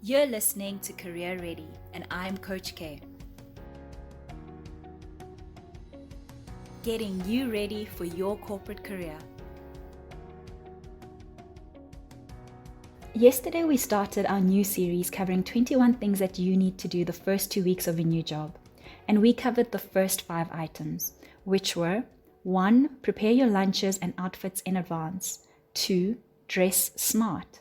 You're listening to Career Ready, and I'm Coach K. Getting you ready for your corporate career. Yesterday we started our new series covering 21 things that you need to do the first 2 weeks of a new job. And we covered the first 5 items, which were 1. Prepare your lunches and outfits in advance. 2. Dress smart.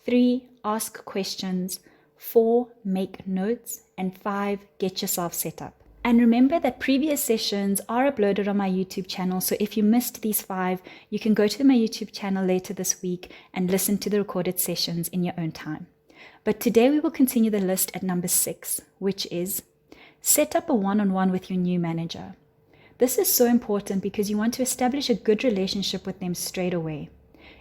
3. Ask questions. 4. Make notes. And 5. Get yourself set up. And remember that previous sessions are uploaded on my YouTube channel, so if you missed these 5, you can go to my YouTube channel later this week and listen to the recorded sessions in your own time. But today we will continue the list at number 6, which is set up a one-on-one with your new manager. This is so important because you want to establish a good relationship with them straight away.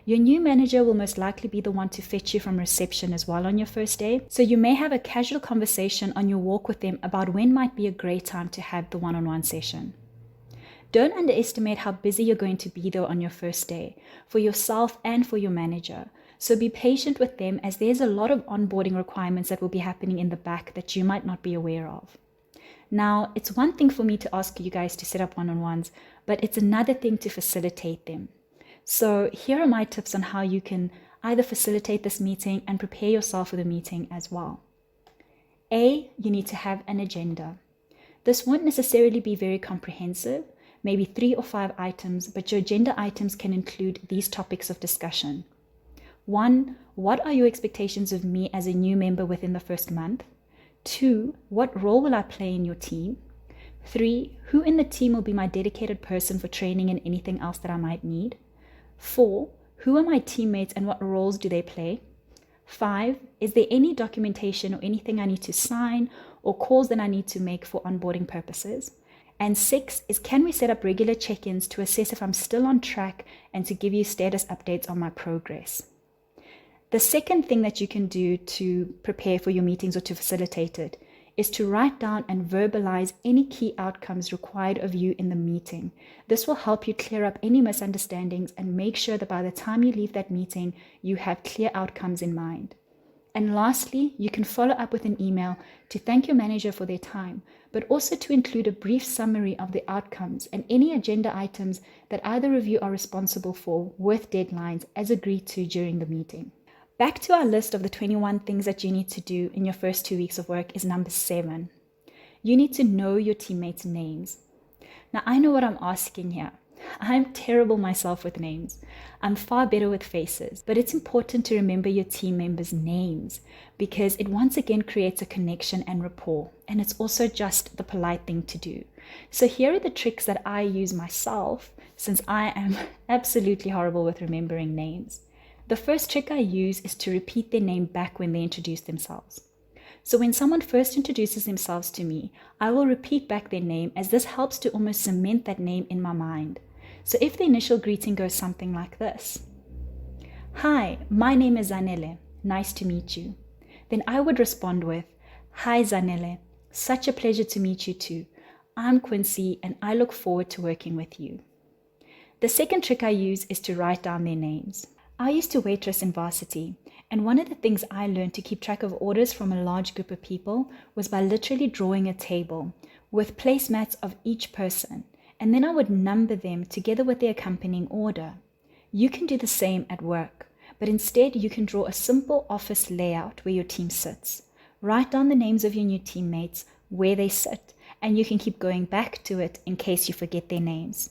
Your new manager will most likely be the one to fetch you from reception as well on your first day, so you may have a casual conversation on your walk with them about when might be a great time to have the one-on-one session. Don't underestimate how busy you're going to be though on your first day, for yourself and for your manager, so be patient with them as there's a lot of onboarding requirements that will be happening in the back that you might not be aware of. Now, it's one thing for me to ask you guys to set up one-on-ones, but it's another thing to facilitate them. So here are my tips on how you can either facilitate this meeting and prepare yourself for the meeting as well. A, you need to have an agenda. This won't necessarily be very comprehensive, maybe 3 or 5 items, but your agenda items can include these topics of discussion. 1, what are your expectations of me as a new member within the first month? 2, what role will I play in your team? 3, who in the team will be my dedicated person for training and anything else that I might need? 4, who are my teammates and what roles do they play? 5, is there any documentation or anything I need to sign or calls that I need to make for onboarding purposes? And 6 is, can we set up regular check-ins to assess if I'm still on track and to give you status updates on my progress? The second thing that you can do to prepare for your meetings or to facilitate it is to write down and verbalize any key outcomes required of you in the meeting. This will help you clear up any misunderstandings and make sure that by the time you leave that meeting, you have clear outcomes in mind. And lastly, you can follow up with an email to thank your manager for their time, but also to include a brief summary of the outcomes and any agenda items that either of you are responsible for with deadlines as agreed to during the meeting. Back to our list of the 21 things that you need to do in your first 2 weeks of work is number 7. You need to know your teammates' names. Now, I know what I'm asking here. I'm terrible myself with names. I'm far better with faces, but it's important to remember your team members' names because it once again creates a connection and rapport, and it's also just the polite thing to do. So here are the tricks that I use myself since I am absolutely horrible with remembering names. The first trick I use is to repeat their name back when they introduce themselves. So when someone first introduces themselves to me, I will repeat back their name as this helps to almost cement that name in my mind. So if the initial greeting goes something like this: "Hi, my name is Zanele. Nice to meet you." Then I would respond with, "Hi Zanele, such a pleasure to meet you too. I'm Quincy and I look forward to working with you." The second trick I use is to write down their names. I used to waitress in varsity, and one of the things I learned to keep track of orders from a large group of people was by literally drawing a table with placemats of each person, and then I would number them together with the accompanying order. You can do the same at work, but instead you can draw a simple office layout where your team sits. Write down the names of your new teammates, where they sit, and you can keep going back to it in case you forget their names.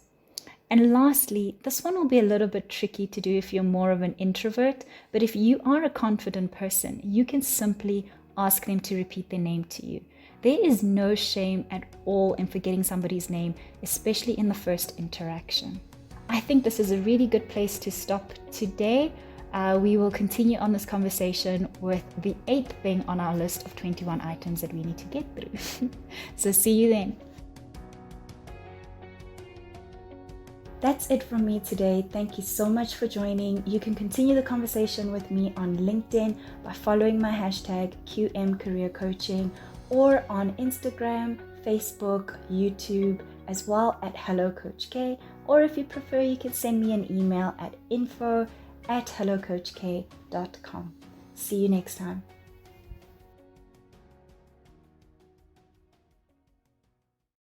And lastly, this one will be a little bit tricky to do if you're more of an introvert, but if you are a confident person, you can simply ask them to repeat their name to you. There is no shame at all in forgetting somebody's name, especially in the first interaction. I think this is a really good place to stop today. We will continue on this conversation with the 8th thing on our list of 21 items that we need to get through. So see you then. That's it from me today. Thank you so much for joining. You can continue the conversation with me on LinkedIn by following my hashtag QM Career Coaching, or on Instagram, Facebook, YouTube, as well at Hello Coach K. Or if you prefer, you can send me an email at info@hellocoachk.com. See you next time.